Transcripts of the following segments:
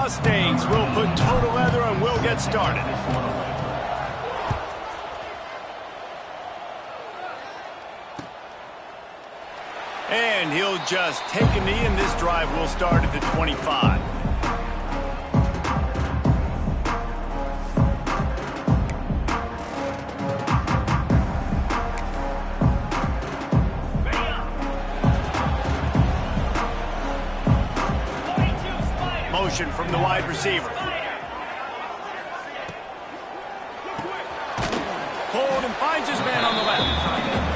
Mustangs will put toe to leather and we'll get started. And he'll just take a knee, and this drive will start at the 25. Motion from the wide receiver. Hold and finds his man on the left.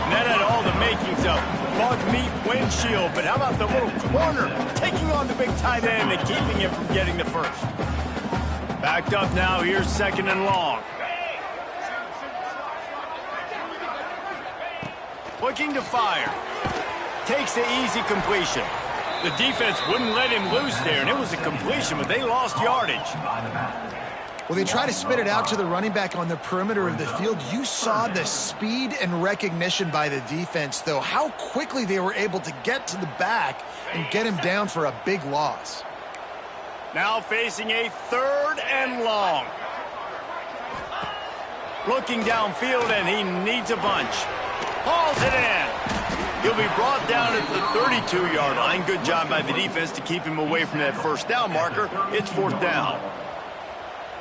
And that had all the makings of bug meat windshield, but how about the little corner taking on the big tight end and keeping him from getting the first? Backed up now, here's 2nd and long. Looking to fire. Takes the easy completion. The defense wouldn't let him loose there, and it was a completion, but they lost yardage. Well, they try to spit it out to the running back on the perimeter of the field. You saw the speed and recognition by the defense, though, how quickly they were able to get to the back and get him down for a big loss. Now facing a 3rd and long. Looking downfield, and he needs a bunch. Hauls it in. He'll be brought down at the 32-yard line. Good job by the defense to keep him away from that first down marker. It's 4th down.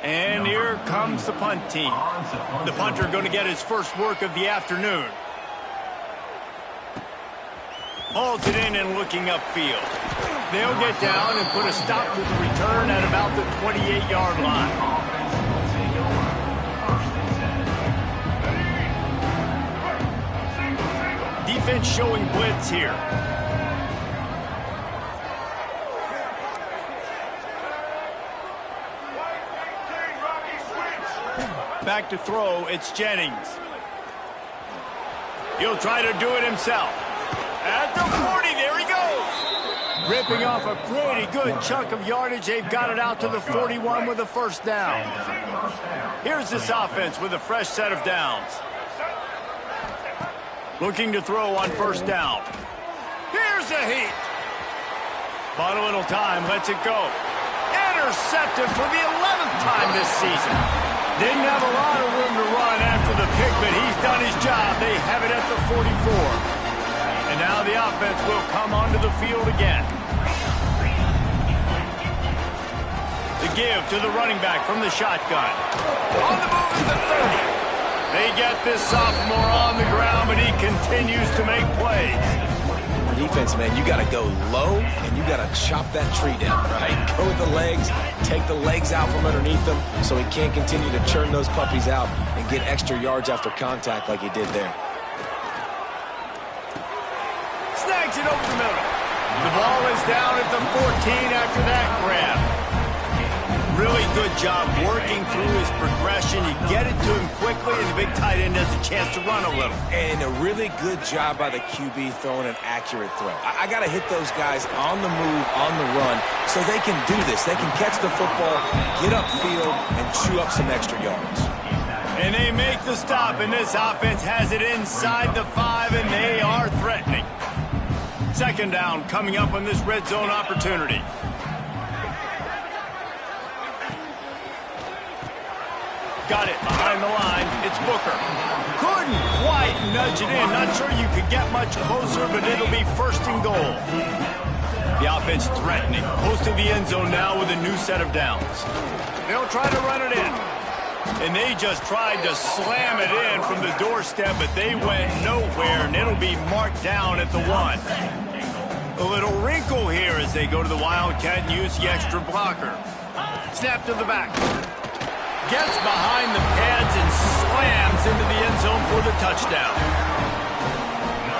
And here comes the punt team. The punter going to get his first work of the afternoon. Hauls it in and looking upfield. They'll get down and put a stop to the return at about the 28-yard line. Defense showing blitz here. Back to throw, it's Jennings. He'll try to do it himself. At the 40, there he goes. Ripping off a pretty good chunk of yardage. They've got it out to the 41 with a first down. Here's this offense with a fresh set of downs. Looking to throw on first down. Here's a heat. Bought a little time, lets it go. Intercepted for the 11th time this season. Didn't have a lot of room to run after the pick, but he's done his job. They have it at the 44. And now the offense will come onto the field again. The give to the running back from the shotgun. On the move is the 30. They get this sophomore on the ground, but he continues to make plays. Defense, man, you got to go low, and you got to chop that tree down, right? Go with the legs, take the legs out from underneath them so he can't continue to churn those puppies out and get extra yards after contact like he did there. Snags it over the middle. The ball is down at the 14 after that grab. Really good job working through his progression. You get it to him quickly, and the big tight end has a chance to run a little. And a really good job by the QB throwing an accurate throw. I got to hit those guys on the move, on the run, so they can do this. They can catch the football, get upfield, and chew up some extra yards. And they make the stop, and this offense has it inside the 5, and they are threatening. 2nd down coming up on this red zone opportunity. Got it behind the line. It's Booker. Couldn't quite nudge it in. Not sure you could get much closer, but it'll be 1st and goal. The offense threatening. Close to the end zone now with a new set of downs. They'll try to run it in. And they just tried to slam it in from the doorstep, but they went nowhere, and it'll be marked down at the 1. A little wrinkle here as they go to the Wildcat and use the extra blocker. Snap to the back. Gets behind the pads and slams into the end zone for the touchdown.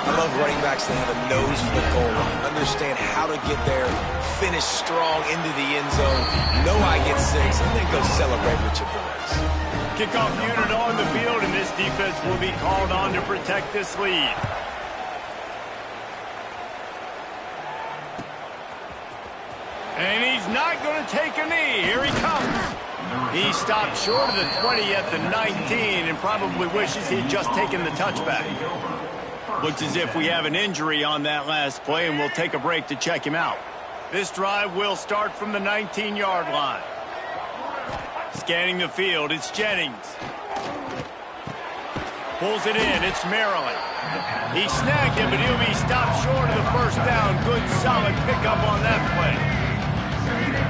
I love running backs that have a nose for the goal line. Understand how to get there, finish strong into the end zone, know I get 6, and then go celebrate with your boys. Kickoff unit on the field, and this defense will be called on to protect this lead. And he's not going to take a knee. Here he comes. He stopped short of the 20 at the 19 and probably wishes he had just taken the touchback. Looks as if we have an injury on that last play, and we'll take a break to check him out. This drive will start from the 19-yard line. Scanning the field, it's Jennings. Pulls it in, it's Maryland. He snagged it, but he'll be stopped short of the first down. Good, solid pickup on that play.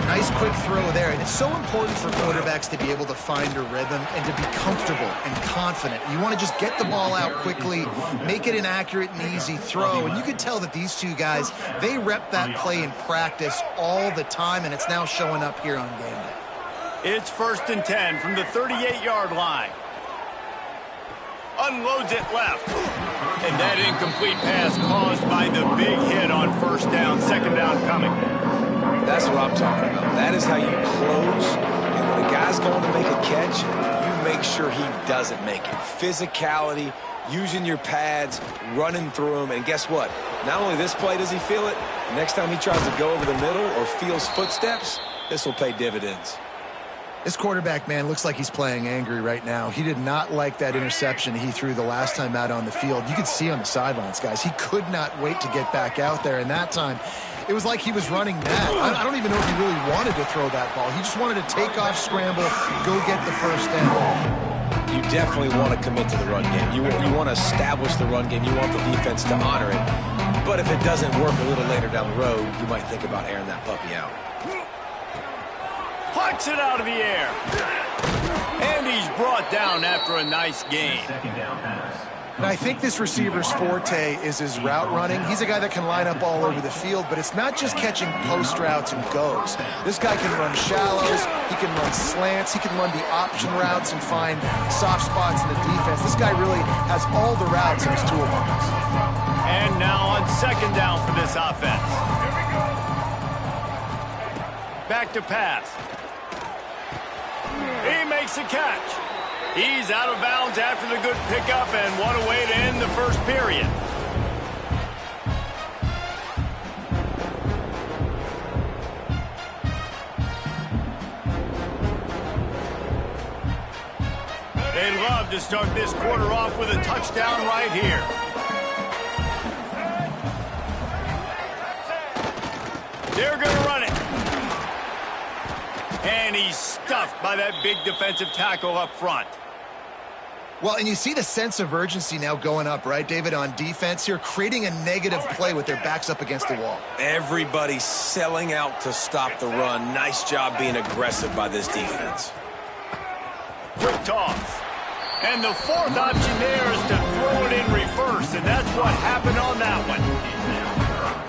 Nice quick throw there, and it's so important for quarterbacks to be able to find a rhythm and to be comfortable and confident. You want to just get the ball out quickly, make it an accurate and easy throw, and you can tell that these two guys, they rep that play in practice all the time, and it's now showing up here on game day. It's 1st and 10 from the 38-yard line. Unloads it left. And that incomplete pass caused by the big hit on first down, second down coming. That's what I'm talking about. That is how you close. And when a guy's going to make a catch, you make sure he doesn't make it. Physicality, using your pads, running through them. And guess what? Not only this play does he feel it, next time he tries to go over the middle or feels footsteps, this will pay dividends. This quarterback, man, looks like he's playing angry right now. He did not like that interception he threw the last time out on the field. You could see on the sidelines, guys. He could not wait to get back out there, and that time it was like he was running mad. I don't even know if he really wanted to throw that ball. He just wanted to take off, scramble, go get the first down. You definitely want to commit to the run game. You want to establish the run game. You want the defense to honor it. But if it doesn't work a little later down the road, you might think about airing that puppy out. Plucks it out of the air. And he's brought down after a nice gain. And I think this receiver's forte is his route running. He's a guy that can line up all over the field, but it's not just catching post routes and goes. This guy can run shallows, he can run slants, he can run the option routes and find soft spots in the defense. This guy really has all the routes in his toolbox. And now on second down for this offense. Back to pass. He makes a catch. He's out of bounds after the good pickup, and what a way to end the first period. They'd love to start this quarter off with a touchdown right here. They're going to run it. And he's stuffed by that big defensive tackle up front. Well, and you see the sense of urgency now going up, right, David, on defense here, creating a negative play with their backs up against the wall. Everybody's selling out to stop the run. Nice job being aggressive by this defense. Quick toss. And the fourth option there is to throw it in reverse, and that's what happened on that one.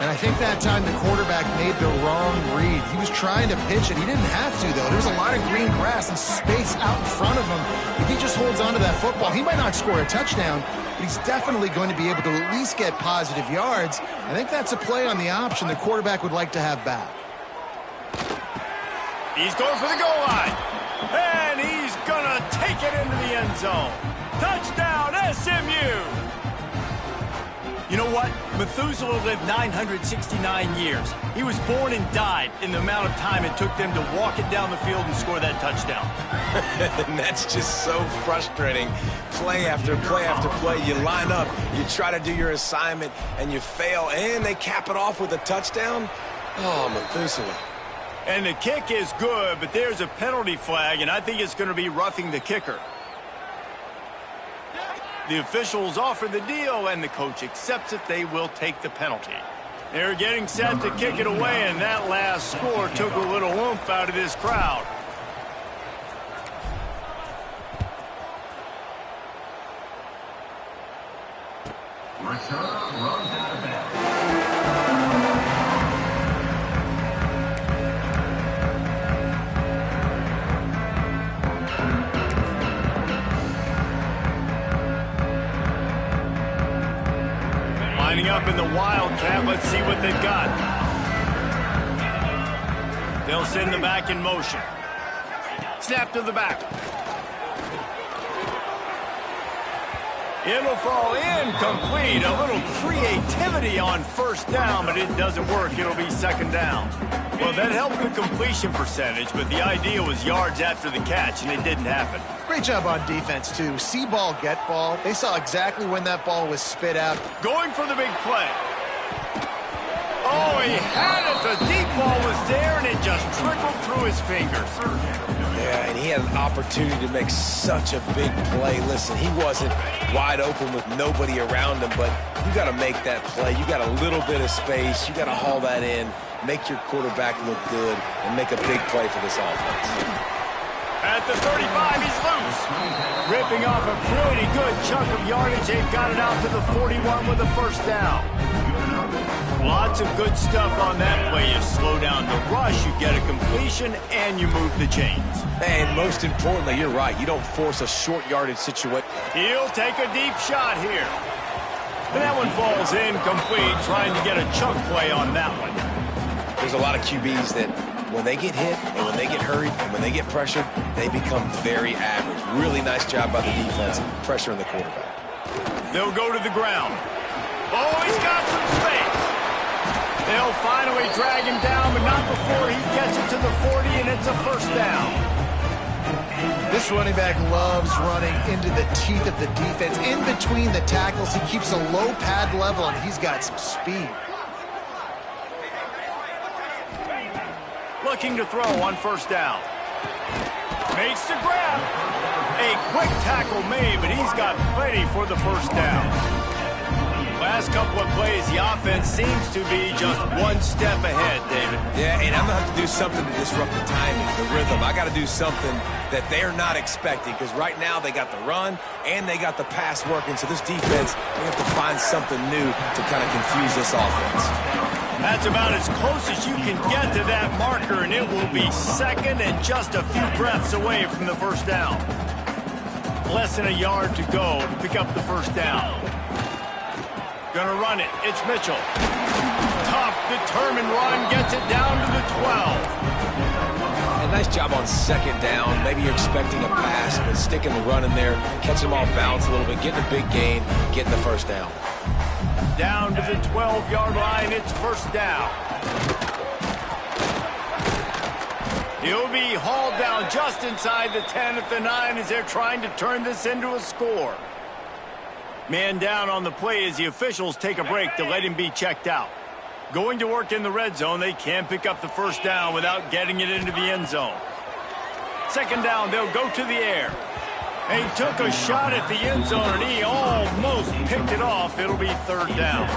And I think that time the quarterback made the wrong read. He was trying to pitch it. He didn't have to, though. There was a lot of green grass and space out in front of him. If he just holds on to that football, he might not score a touchdown, but he's definitely going to be able to at least get positive yards. I think that's a play on the option the quarterback would like to have back. He's going for the goal line. And he's going to take it into the end zone. Touchdown, SMU! You know what? Methuselah lived 969 years. He was born and died in the amount of time it took them to walk it down the field and score that touchdown. And that's just so frustrating. Play after play after play. You line up, you try to do your assignment, and you fail, and they cap it off with a touchdown. Oh, Methuselah. And the kick is good, but there's a penalty flag, and I think it's going to be roughing the kicker. The officials offer the deal, and the coach accepts it. They will take the penalty. They're getting set to kick it away, and that last score took a little oomph out of this crowd. Lining up in the Wildcat. Let's see what they've got. They'll send the back in motion. Snap to the back. It'll fall incomplete. A little creativity on first down, but it doesn't work. It'll be second down. Well, that helped the completion percentage, but the idea was yards after the catch, and it didn't happen. Great job on defense, too. See ball, get ball. They saw exactly when that ball was spit out. Going for the big play. Oh, he had it. The deep ball was there, and it just trickled through his fingers. Yeah, and he had an opportunity to make such a big play. Listen, he wasn't wide open with nobody around him, but you got to make that play. You got a little bit of space. You got to haul that in, make your quarterback look good, and make a big play for this offense. At the 35, he's loose. Ripping off a pretty good chunk of yardage. They've got it out to the 41 with a first down. Lots of good stuff on that play. You slow down the rush, you get a completion, and you move the chains. And most importantly, you're right. You don't force a short yardage situation. He'll take a deep shot here. And that one falls incomplete, trying to get a chunk play on that one. There's a lot of QBs that when they get hit and when they get hurried and when they get pressured, they become very average. Really nice job by the defense, pressuring the quarterback. They'll go to the ground. Oh, he's got some space. They'll finally drag him down, but not before he gets it to the 40, and it's a first down. This running back loves running into the teeth of the defense. In between the tackles, he keeps a low pad level, and he's got some speed. Looking to throw on first down. Makes the grab. A quick tackle made, but he's got plenty for the first down. Last couple of plays, the offense seems to be just one step ahead, David. Yeah, and I'm going to have to do something to disrupt the timing, the rhythm. I got to do something that they're not expecting, because right now they got the run and they got the pass working. So this defense, they have to find something new to kind of confuse this offense. That's about as close as you can get to that marker, and it will be second and just a few breaths away from the first down. Less than a yard to go to pick up the first down. Gonna run it. It's Mitchell. Tough, determined run. Gets it down to the 12. And nice job on second down. Maybe you're expecting a pass, but sticking the run in there, catching them off balance a little bit, getting a big gain, getting the first down. Down to the 12-yard line. It's first down. He'll be hauled down just inside the 10 at the 9 as they're trying to turn this into a score. Man down on the play as the officials take a break to let him be checked out. Going to work in the red zone, they can pick up the first down without getting it into the end zone. Second down, they'll go to the air. And he took a shot at the end zone, and he almost picked it off. It'll be third down.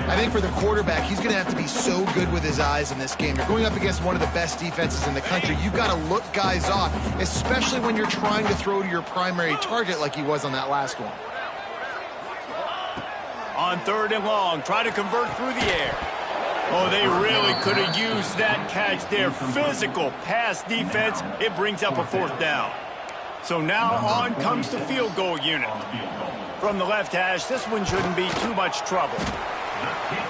I think for the quarterback, he's going to have to be so good with his eyes in this game. You're going up against one of the best defenses in the country. You've got to look guys off, especially when you're trying to throw to your primary target like he was on that last one. On third and long, try to convert through the air. Oh, they really could have used that catch there. Physical pass defense. It brings up a fourth down. So now on comes the field goal unit. From the left hash, this one shouldn't be too much trouble.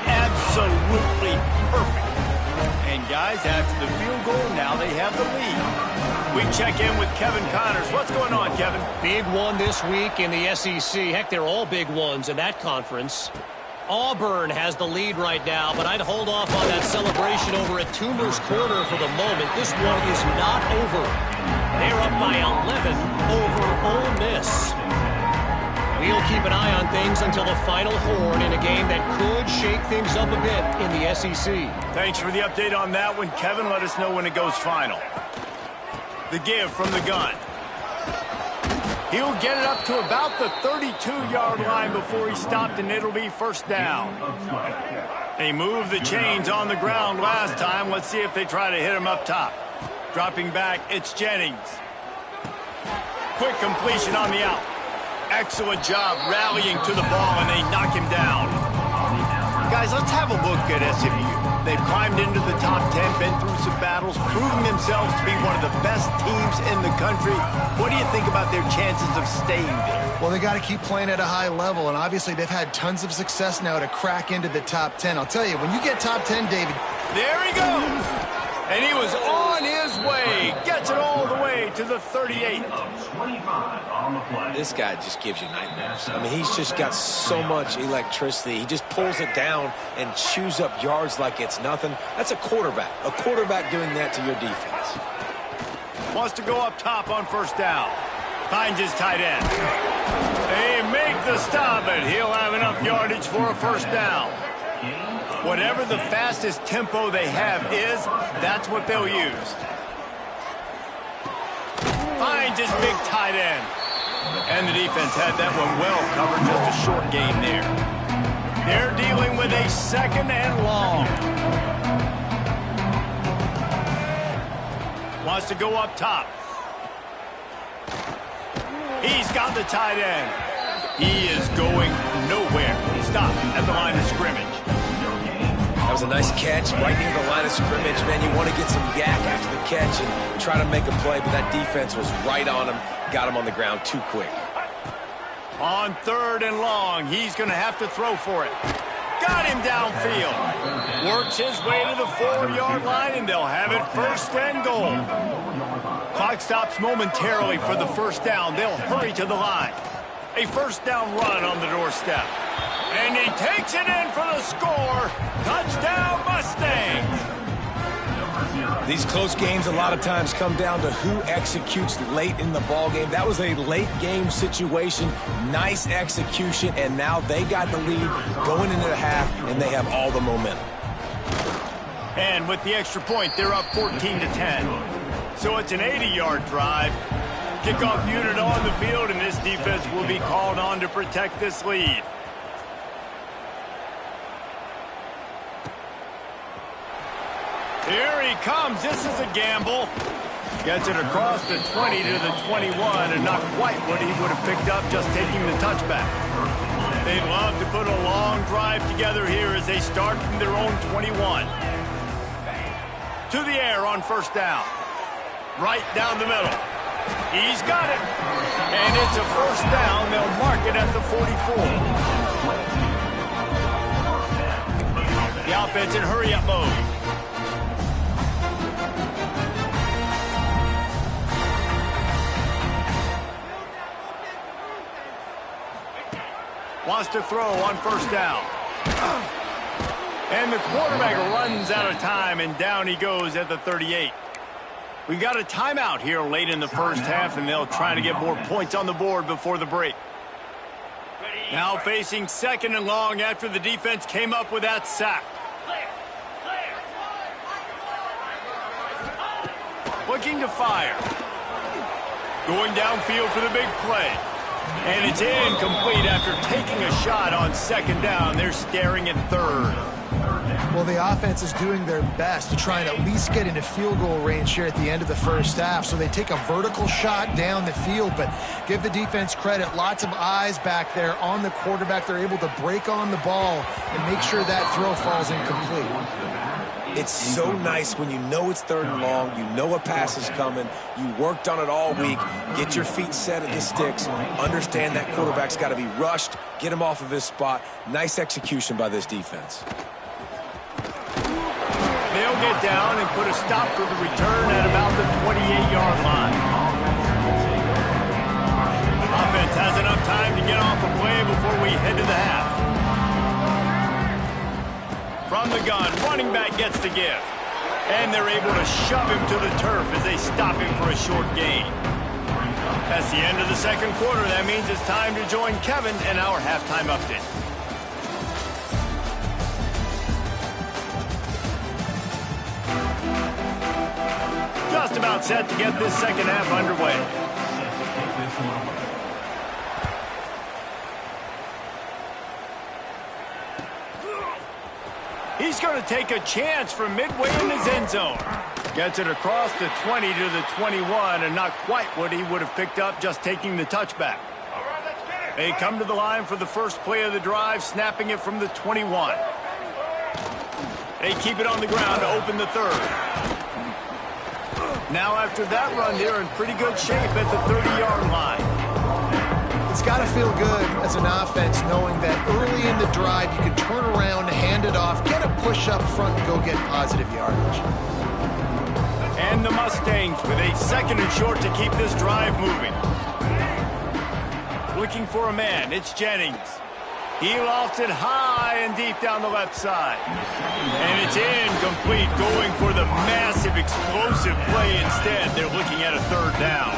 Absolutely perfect. And guys, after the field goal, now they have the lead. We check in with Kevin Connors. What's going on, Kevin? Big one this week in the SEC. Heck, they're all big ones in that conference. Auburn has the lead right now, but I'd hold off on that celebration over at Toomer's Corner for the moment. This one is not over. They're up by 11 over Ole Miss. We'll keep an eye on things until the final horn in a game that could shake things up a bit in the SEC. Thanks for the update on that one, Kevin. Let us know when it goes final. The give from the gun. He'll get it up to about the 32-yard line before he stopped, and it'll be first down. They moved the chains on the ground last time. Let's see if they try to hit him up top. Dropping back, it's Jennings. Quick completion on the out. Excellent job rallying to the ball, and they knock him down. Guys, let's have a look at SMU. They've climbed into the top 10, been through some battles, proven themselves to be one of the best teams in the country. What do you think about their chances of staying there? Well, they got to keep playing at a high level, and obviously they've had tons of success now to crack into the top 10. I'll tell you, when you get top 10, David. There he goes. And he was on his way. Gets it all the way to the 38. This guy just gives you nightmares. I mean, he's just got so much electricity. He just pulls it down and chews up yards like it's nothing. That's a quarterback. A quarterback doing that to your defense. Wants to go up top on first down. Finds his tight end. They make the stop, and he'll have enough yardage for a first down. Whatever the fastest tempo they have is, that's what they'll use. Finds his big tight end. And the defense had that one well covered, just a short gain there. They're dealing with a 2nd and long. Wants to go up top. He's got the tight end. He is going nowhere. Stop at the line of scrimmage. That was a nice catch right near the line of scrimmage. Man, you want to get some yak after the catch and try to make a play, but that defense was right on him, got him on the ground too quick. On 3rd and long, he's going to have to throw for it. Got him downfield. Works his way to the 4-yard line, and they'll have it 1st and goal. Clock stops momentarily for the 1st down. They'll hurry to the line. A 1st down run on the doorstep. And he takes it in for the score. Touchdown, Mustangs. These close games a lot of times come down to who executes late in the ball game. That was a late game situation. Nice execution, and now they got the lead going into the half, and they have all the momentum. And with the extra point, they're up 14-10. So it's an 80-yard drive. Kickoff unit on the field, and this defense will be called on to protect this lead. Here he comes. This is a gamble. Gets it across the 20 to the 21, and not quite what he would have picked up just taking the touchback. They'd love to put a long drive together here as they start from their own 21. To the air on 1st down. Right down the middle. He's got it. And it's a 1st down. They'll mark it at the 44. The offense in hurry-up mode. Wants to throw on 1st down. And the quarterback runs out of time, and down he goes at the 38. We got a timeout here late in the 1st half, and they'll try to get more points on the board before the break. Now facing 2nd and long after the defense came up with that sack. Looking to fire. Going downfield for the big play. And it's incomplete after taking a shot on 2nd down. They're staring at 3rd. Well, the offense is doing their best to try and at least get into field goal range here at the end of the 1st half. So they take a vertical shot down the field, but give the defense credit. Lots of eyes back there on the quarterback. They're able to break on the ball and make sure that throw falls incomplete. It's so nice when you know it's 3rd and long, you know a pass is coming, you worked on it all week, get your feet set at the sticks, understand that quarterback's got to be rushed, get him off of his spot. Nice execution by this defense. They'll get down and put a stop for the return at about the 28-yard line. Offense has enough time to get off a play before we head to the half. From the gun, running back gets the give. And they're able to shove him to the turf as they stop him for a short gain. That's the end of the 2nd quarter. That means it's time to join Kevin in our halftime update. Just about set to get this 2nd half underway. He's going to take a chance from midway in his end zone. Gets it across the 20 to the 21, and not quite what he would have picked up just taking the touchback. They come to the line for the first play of the drive, snapping it from the 21. They keep it on the ground to open the 3rd. Now after that run, they're in pretty good shape at the 30-yard line. It's got to feel good as an offense knowing that early in the drive you can turn around, hand it off, get a push up front, and go get positive yardage. And the Mustangs with a 2nd and short to keep this drive moving. Looking for a man, it's Jennings. He lofts it high and deep down the left side. And it's incomplete, going for the massive explosive play instead. They're looking at a 3rd down.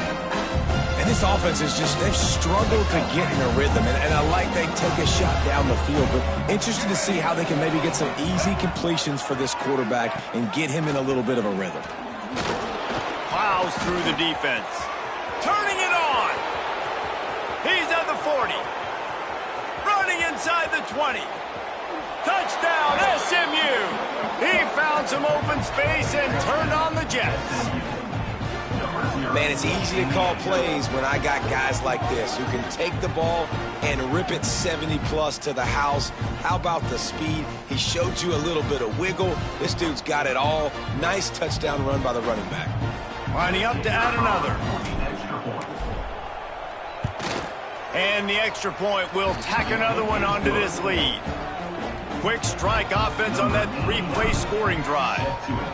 And This offense is just, they've struggled to get in a rhythm, and I like they take a shot down the field, but interested to see how they can maybe get some easy completions for this quarterback and get him in a little bit of a rhythm. Plows through the defense. Turning it on. He's at the 40. Running inside the 20. Touchdown, SMU. He found some open space and turned on the Jets. Man, it's easy to call plays when I got guys like this who can take the ball and rip it 70-plus to the house. How about the speed? He showed you a little bit of wiggle. This dude's got it all. Nice touchdown run by the running back. Lining up to add another. And the extra point will tack another one onto this lead. Quick strike offense on that three-play scoring drive.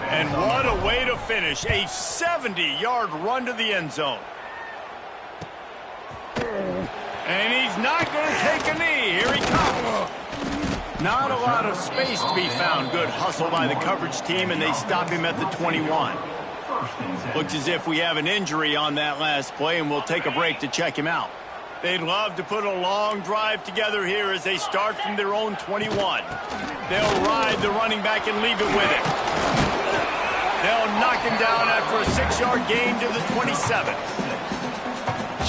And what a way to finish. A 70-yard run to the end zone. And he's not going to take a knee. Here he comes. Not a lot of space to be found. Good hustle by the coverage team, and they stop him at the 21. Looks as if we have an injury on that last play, and we'll take a break to check him out. They'd love to put a long drive together here as they start from their own 21. They'll ride the running back and leave it with him. They'll knock him down after a 6-yard gain to the 27.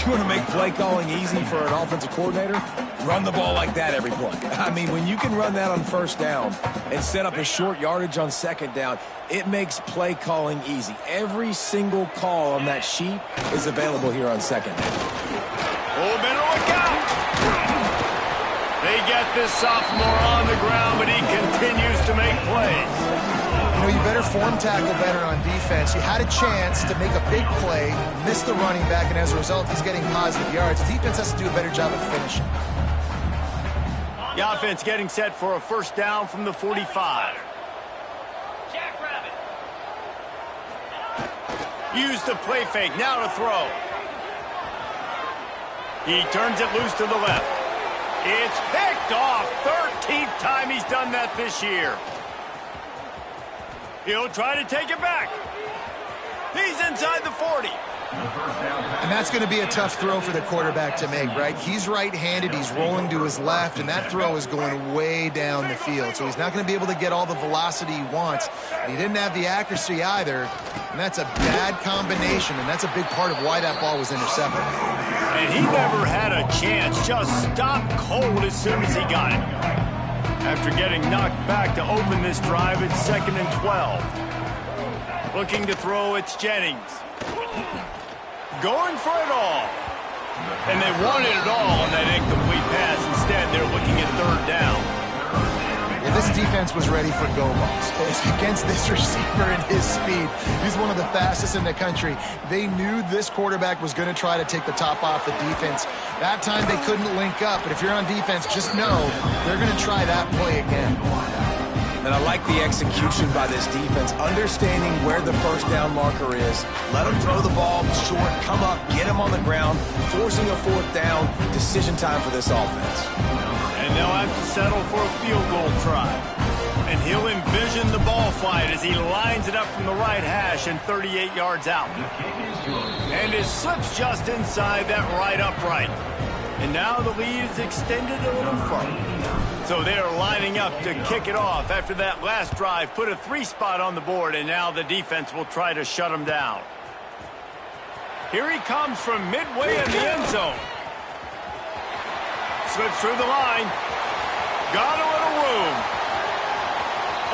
You want to make play calling easy for an offensive coordinator? Run the ball like that every play. I mean, when you can run that on first down and set up a short yardage on second down, it makes play calling easy. Every single call on that sheet is available here on second down. Oh, better look out! They get this sophomore on the ground, but he continues to make plays. You know, you better form tackle better on defense. You had a chance to make a big play, missed the running back, and as a result, he's getting positive yards. Defense has to do a better job of finishing. The offense getting set for a first down from the 45. Use the play fake, now to throw. He turns it loose to the left. It's picked off. 13th time he's done that this year. He'll try to take it back. He's inside the 40. And that's going to be a tough throw for the quarterback to make, right? He's right-handed, he's rolling to his left, and that throw is going way down the field. So he's not going to be able to get all the velocity he wants. And he didn't have the accuracy either, and that's a bad combination, and that's a big part of why that ball was intercepted. And he never had a chance, just stopped cold as soon as he got it. After getting knocked back to open this drive, it's 2nd and 12. Looking to throw, it's Jennings. Going for it all. And they wanted it all on that incomplete pass. Instead, they're looking at 3rd down. Yeah, this defense was ready for go balls. Against this receiver and his speed, he's one of the fastest in the country. They knew this quarterback was going to try to take the top off the defense. That time they couldn't link up, but if you're on defense, just know they're going to try that play again. And I like the execution by this defense, understanding where the first down marker is. Let them throw the ball short, come up, get him on the ground, forcing a 4th down. Decision time for this offense. And they'll have to settle for a field goal try. And he'll envision the ball flight as he lines it up from the right hash and 38 yards out. And it slips just inside that right upright. And now the lead is extended a little further. So they're lining up to kick it off after that last drive. Put a 3-spot on the board, and now the defense will try to shut him down. Here he comes from midway in the end zone. Slips through the line. Got a little room.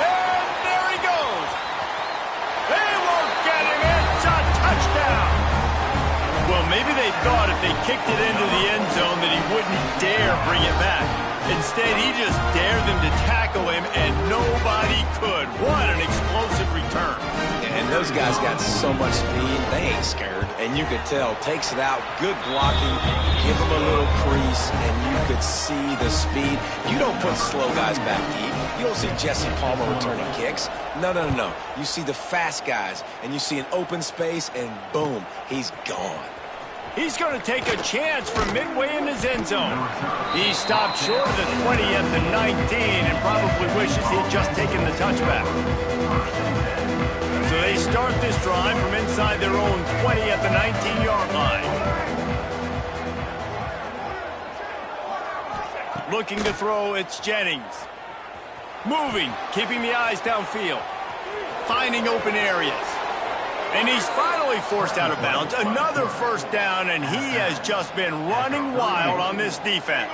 And there he goes. They won't get him. It's a touchdown. Well, maybe they thought if they kicked it into the end zone that he wouldn't dare bring it back. Instead, he just dared them to tackle him, and nobody could. What an explosive return. And those guys got so much speed, they ain't scared. And you could tell, takes it out, good blocking, give them a little crease, and you could see the speed. You don't put slow guys back deep. You don't see Jesse Palmer returning kicks. No. You see the fast guys, and you see an open space, and boom, he's gone. He's going to take a chance from midway in his end zone. He stopped short of the 20 at the 19 and probably wishes he'd just taken the touchback. So they start this drive from inside their own 20 at the 19-yard line. Looking to throw, it's Jennings. Moving, keeping the eyes downfield. Finding open areas. And he's finally forced out of bounds. Another first down, and he has just been running wild on this defense.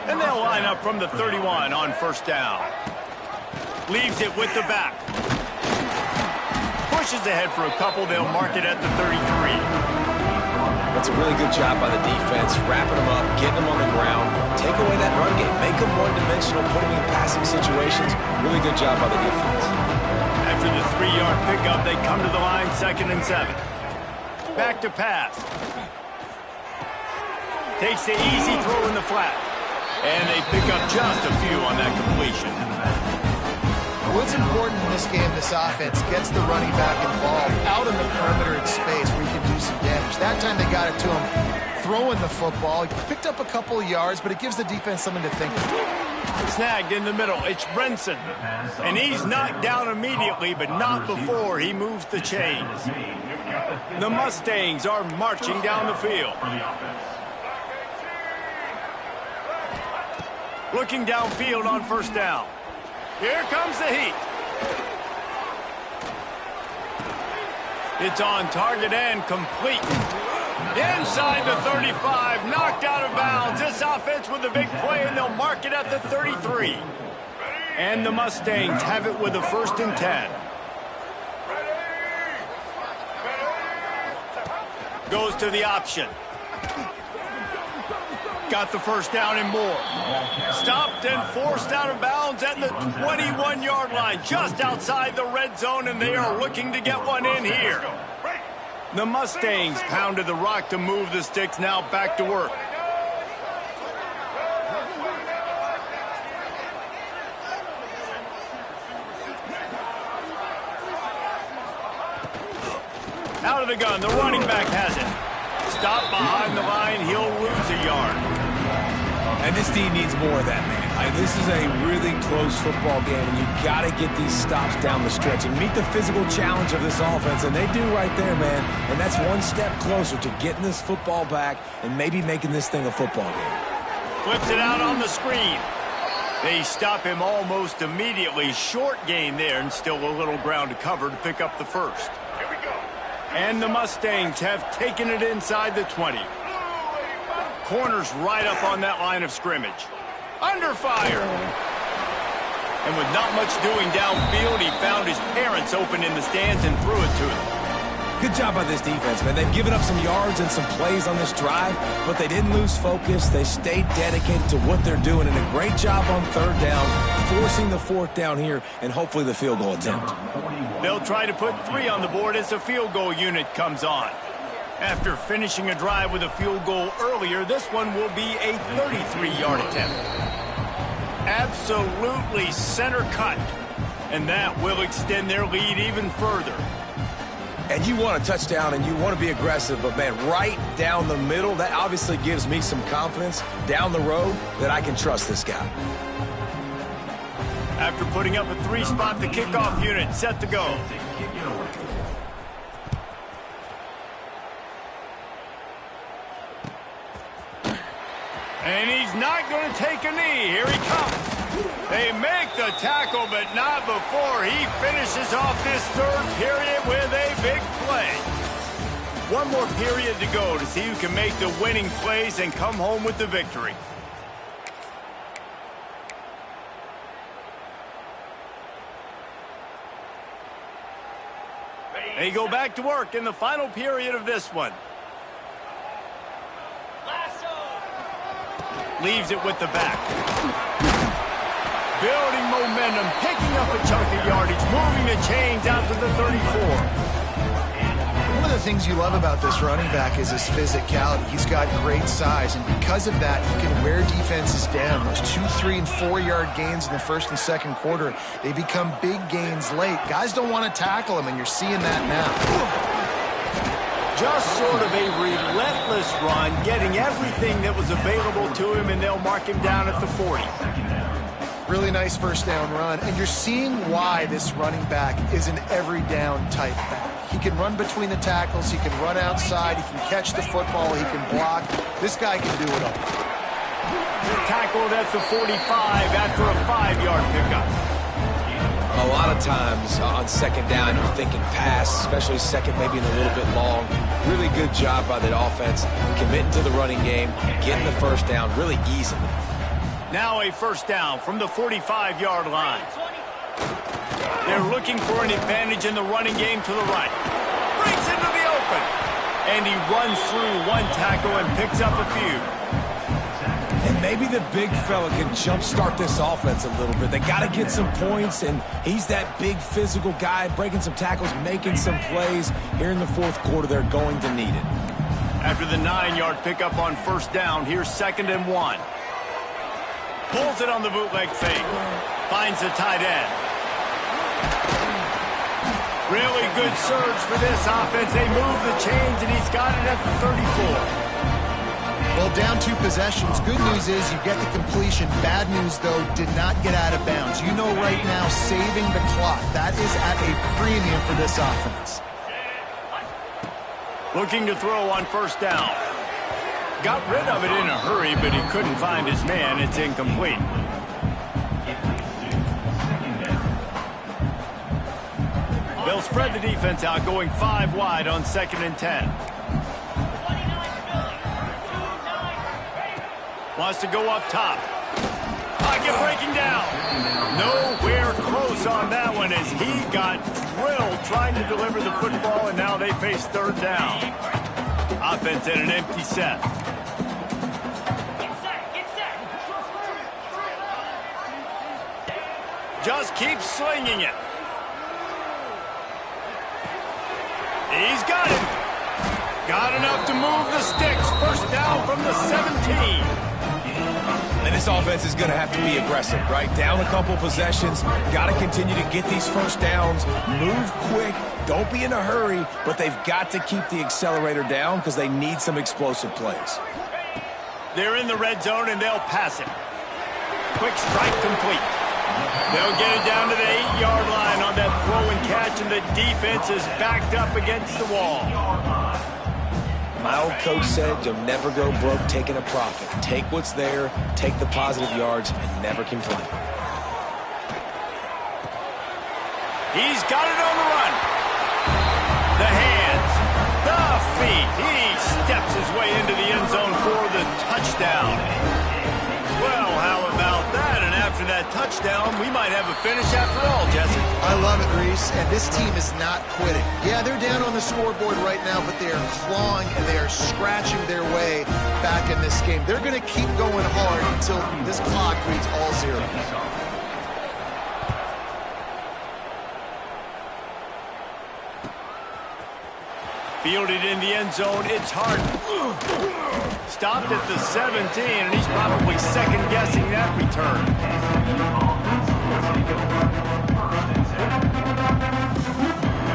And they'll line up from the 31 on first down. Leaves it with the back. Pushes ahead for a couple. They'll mark it at the 33. That's a really good job by the defense, wrapping them up, getting them on the ground, take away that run game, make them one-dimensional, put them in passing situations. Really good job by the defense. After the 3-yard pickup, they come to the line, 2nd and 7. Back to pass. Takes the easy throw in the flat. And they pick up just a few on that completion. What's important in this game, this offense gets the running back involved out in the perimeter in space where he can do some damage. That time they got it to him throwing the football. He picked up a couple of yards, but it gives the defense something to think about. Snagged in the middle. It's Brenson. And he's knocked down immediately, but not before he moves the chains. The Mustangs are marching down the field. Looking downfield on first down. Here comes the heat. It's on target and complete. Inside the 35, knocked out of bounds. This offense with a big play, and they'll mark it at the 33. And the Mustangs have it with a 1st and 10. Goes to the option. Got the first down and more. Stopped and forced out of bounds at the 21-yard line, just outside the red zone, and they are looking to get one in here. The Mustangs pounded the rock to move the sticks, now back to work. Out of the gun, the running back has it. Stop behind the line, he'll lose a yard. And this team needs more of that, man. This is a really close football game, and you got to get these stops down the stretch and meet the physical challenge of this offense, and they do right there, man. And that's one step closer to getting this football back and maybe making this thing a football game. Flips it out on the screen. They stop him almost immediately. Short gain there, and still a little ground to cover to pick up the first. And the Mustangs have taken it inside the 20. Corners right up on that line of scrimmage. Under fire. And with not much doing downfield, he found his parents open in the stands and threw it to them. Good job by this defense, man. They've given up some yards and some plays on this drive, but they didn't lose focus. They stayed dedicated to what they're doing, and a great job on 3rd down, forcing the 4th down here, and hopefully the field goal attempt. They'll try to put 3 on the board as the field goal unit comes on. After finishing a drive with a field goal earlier, this one will be a 33-yard attempt. Absolutely center cut. And that will extend their lead even further. And you want a touchdown and you want to be aggressive, but man, right down the middle, that obviously gives me some confidence down the road that I can trust this guy. After putting up a 3-spot, the kickoff unit set to go. And he's not going to take a knee. Here he comes. They make the tackle, but not before he finishes off this 3rd period with a big play. One more period to go to see who can make the winning plays and come home with the victory. They go back to work in the final period of this one. Leaves it with the back. Building momentum, picking up a chunk of yardage, moving the chains out to the 34. One of the things you love about this running back is his physicality. He's got great size, and because of that, he can wear defenses down. Those 2, 3, and 4-yard gains in the 1st and 2nd quarter, they become big gains late. Guys don't want to tackle him, and you're seeing that now. Just sort of a relentless run, getting everything that was available to him, and they'll mark him down at the 40. Really nice 1st down run, and you're seeing why this running back is an every down type back. He can run between the tackles, he can run outside, he can catch the football, he can block. This guy can do it all. tackled at the 45 after a 5-yard pickup. A lot of times on second down, you're thinking pass, especially second, maybe in a little bit long. Really good job by the offense, committing to the running game, getting the first down really easily. Now a first down from the 45-yard line. They're looking for an advantage in the running game to the right. Breaks into the open. And he runs through one tackle and picks up a few. And maybe the big fella can jumpstart this offense a little bit. They got to get some points, and he's that big physical guy, breaking some tackles, making some plays. Here in the fourth quarter, they're going to need it. After the 9-yard pickup on first down, here's 2nd and 1. Pulls it on the bootleg fake. Finds the tight end. Really good surge for this offense. They move the chains, and he's got it at the 34. Well, down 2 possessions. Good news is you get the completion. Bad news, though, did not get out of bounds. You know right now, saving the clock. That is at a premium for this offense. Looking to throw on first down. Got rid of it in a hurry, but he couldn't find his man. It's incomplete. They'll spread the defense out, going 5 wide on 2nd and 10. Wants to go up top. Pocket breaking down. Nowhere close on that one as he got drilled trying to deliver the football, and now they face 3rd down. Offense in an empty set. Just keeps slinging it. He's got it. Got enough to move the sticks. First down from the 17. And this offense is going to have to be aggressive, right? Down a couple possessions. Got to continue to get these first downs. Move quick. Don't be in a hurry. But they've got to keep the accelerator down because they need some explosive plays. They're in the red zone, and they'll pass it. Quick strike complete. They'll get it down to the 8-yard line on that throw and catch, and the defense is backed up against the wall. My old coach said you'll never go broke taking a profit. Take what's there, take the positive yards, and never complain. He's got it on the run. The hands, the feet. He steps his way into the end zone for the touchdown. Well, how about that? And after that touchdown, we might have a finish after all, Jesse. I love it, Reese, and this team is not quitting. Yeah, they're down on the scoreboard right now, but they are clawing and they are scratching their way back in this game. They're going to keep going hard until this clock reads all zeros. Fielded in the end zone, it's hard. Stopped at the 17, and he's probably second-guessing that return.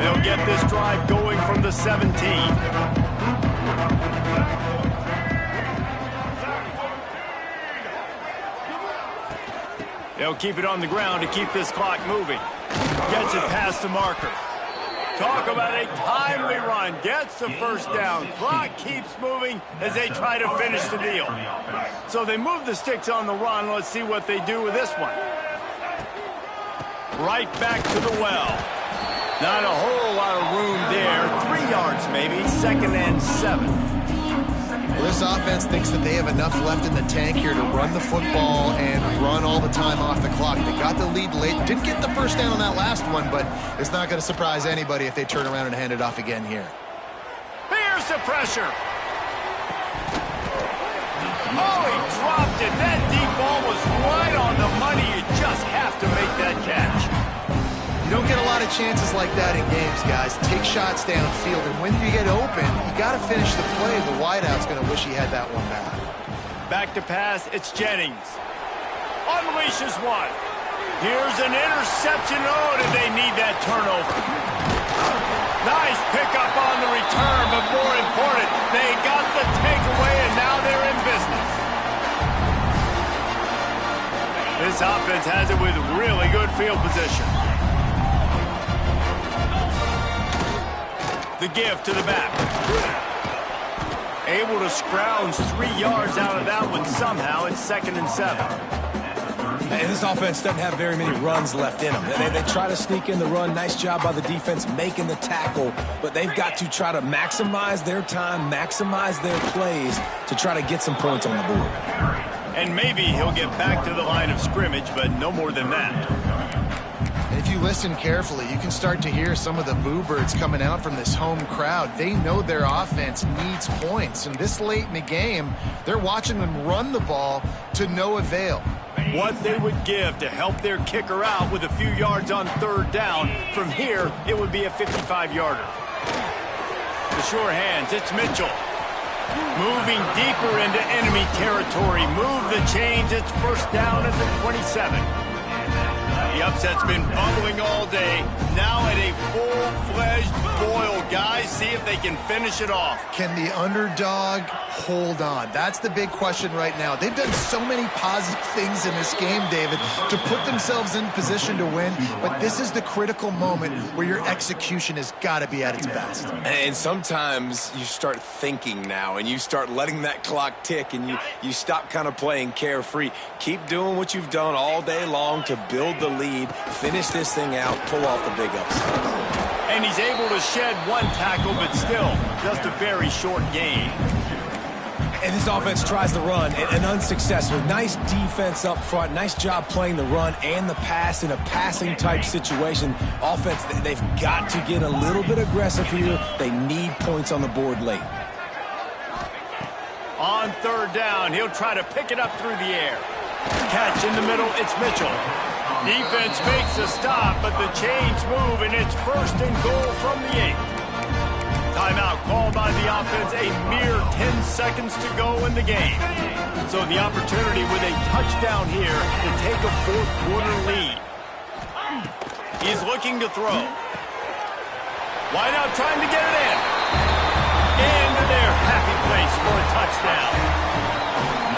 They'll get this drive going from the 17. They'll keep it on the ground to keep this clock moving. Gets it past the marker. Talk about a timely run. Gets the first down. Clock keeps moving as they try to finish the deal. So they move the sticks on the run. Let's see what they do with this one. Right back to the well. Not a whole lot of room there. 3 yards maybe. 2nd and 7. Well, this offense thinks that they have enough left in the tank here to run the football and run all the time off the clock. They got the lead late. Didn't get the first down on that last one, but it's not going to surprise anybody if they turn around and hand it off again here. Here's the pressure. Oh, he dropped it. That deep ball was right on the money. You just have to make that catch. You don't get a lot of chances like that in games, guys. Take shots downfield, and when you get open, you got to finish the play. The wideout's going to wish he had that one back. Back to pass, it's Jennings. Unleashes one. Here's an interception. Oh, did they need that turnover? Nice pickup on the return, but more important, they got the takeaway, and now they're in business. This offense has it with really good field position. The give to the back. Able to scrounge 3 yards out of that one somehow. It's 2nd and 7. And this offense doesn't have very many runs left in them. They try to sneak in the run. Nice job by the defense making the tackle, but they've got to try to maximize their time, maximize their plays to try to get some points on the board. And maybe he'll get back to the line of scrimmage, but no more than that. And if you listen carefully, you can start to hear some of the boo birds coming out from this home crowd. They know their offense needs points, and this late in the game, they're watching them run the ball to no avail. What they would give to help their kicker out with a few yards on 3rd down. From here, it would be a 55-yarder. The sure hands, it's Mitchell. Moving deeper into enemy territory. Move the chains, it's 1st down at the 27. The upset's been bubbling all day. Now at a full-fledged boil. Guys, see if they can finish it off. Can the underdog hold on? That's the big question right now. They've done so many positive things in this game, David, to put themselves in position to win, but this is the critical moment where your execution has got to be at its best. And sometimes you start thinking now, and you start letting that clock tick, and you stop kind of playing carefree. Keep doing what you've done all day long to build the lead, finish this thing out, pull off the big upset. And he's able to shed 1 tackle, but still just a very short gain. And this offense tries to run and unsuccessful. Nice defense up front. Nice job playing the run and the pass in a passing-type situation. Offense, they've got to get a little bit aggressive here. They need points on the board late. On 3rd down, he'll try to pick it up through the air. Catch in the middle, it's Mitchell. Defense makes a stop, but the chains move, and it's 1st and goal from the 8. Timeout called by the offense, a mere 10 seconds to go in the game. So the opportunity with a touchdown here to take a 4th quarter lead. He's looking to throw. Wide out trying to get it in. Into their happy place for a touchdown.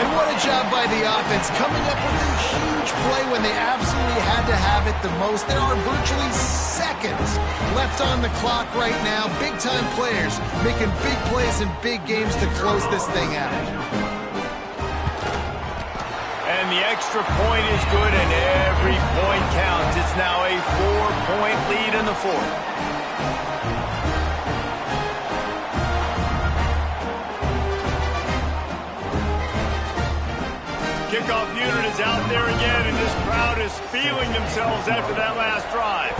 And what a job by the offense, coming up with a huge play when they absolutely had to have it the most. There are virtually seconds left on the clock right now. Big-time players making big plays in big games to close this thing out. And the extra point is good, and every point counts. It's now a 4-point lead in the 4th. Kickoff unit is out there again, and this crowd is feeling themselves after that last drive.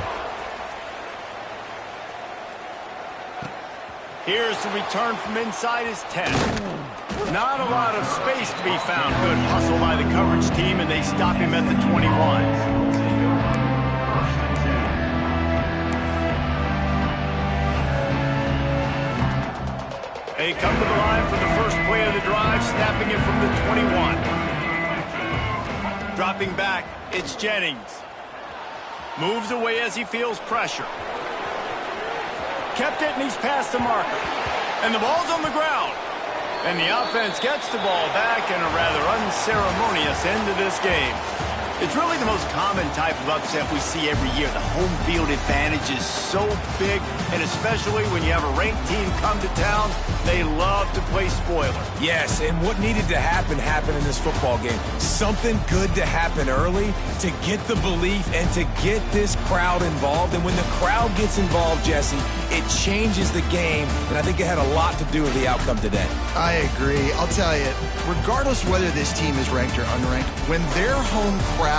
Here's the return from inside his 10. Not a lot of space to be found. Good hustle by the coverage team, and they stop him at the 21. They come to the line for the first play of the drive, snapping it from the 21. Dropping back, it's Jennings. Moves away as he feels pressure. Kept it, and he's past the marker. And the ball's on the ground. And the offense gets the ball back in a rather unceremonious end to this game. It's really the most common type of upset we see every year. The home field advantage is so big, and especially when you have a ranked team come to town, they love to play spoiler. Yes, and what needed to happen happened in this football game. Something good to happen early to get the belief and to get this crowd involved. And when the crowd gets involved, Jesse, it changes the game, and I think it had a lot to do with the outcome today. I agree. I'll tell you, regardless whether this team is ranked or unranked, when their home crowd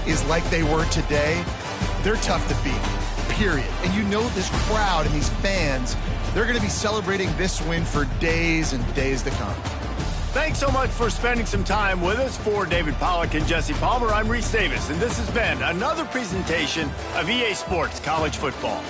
is like they were today, they're tough to beat, period. And you know this crowd and these fans, they're going to be celebrating this win for days and days to come. Thanks so much for spending some time with us. For David Pollack and Jesse Palmer, I'm Reese Davis, and this has been another presentation of EA Sports College Football.